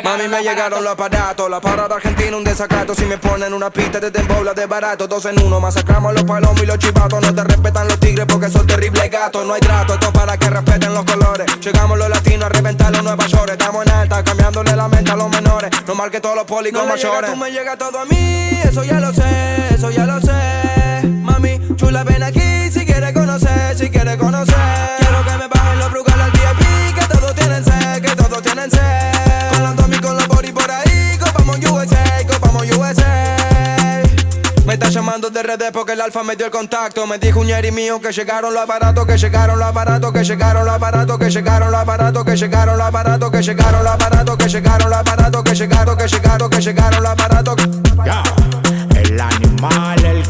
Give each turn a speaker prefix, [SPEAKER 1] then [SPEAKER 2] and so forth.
[SPEAKER 1] Mami, me llegaron los aparatos, la parada argentina, un desacato. Si me ponen una pista, te embobla de barato. 2 en 1, masacramos a los palomos y los chivatos. No te respetan los tigres porque son terribles gatos. No hay trato, esto para que respeten los colores. Llegamos los latinos a reventar los Nueva York. Estamos en alta, cambiándole la mente a los menores. No mal que todos los policos no mayores. Tú me llega todo a mí, eso ya lo sé, eso ya lo sé. Mami, chula, ven aquí si quieres conocer, si quieres conocer. Quiero que me bajen los brugal al VIP, que todos tienen sed, que todos tienen sed. Con los Tommy, con los body por ahí, copamos USA, copamos USA. Me está llamando de redes porque el alfa me dio el contacto. Me dijo un ñeri mío que llegaron los aparatos, que llegaron los aparatos, que llegaron los aparatos, que llegaron los aparatos, que llegaron los aparatos, que llegaron los aparatos, que llegaron los aparatos, que llegaron, que llegaron, que llegaron los aparatos.
[SPEAKER 2] El animal, el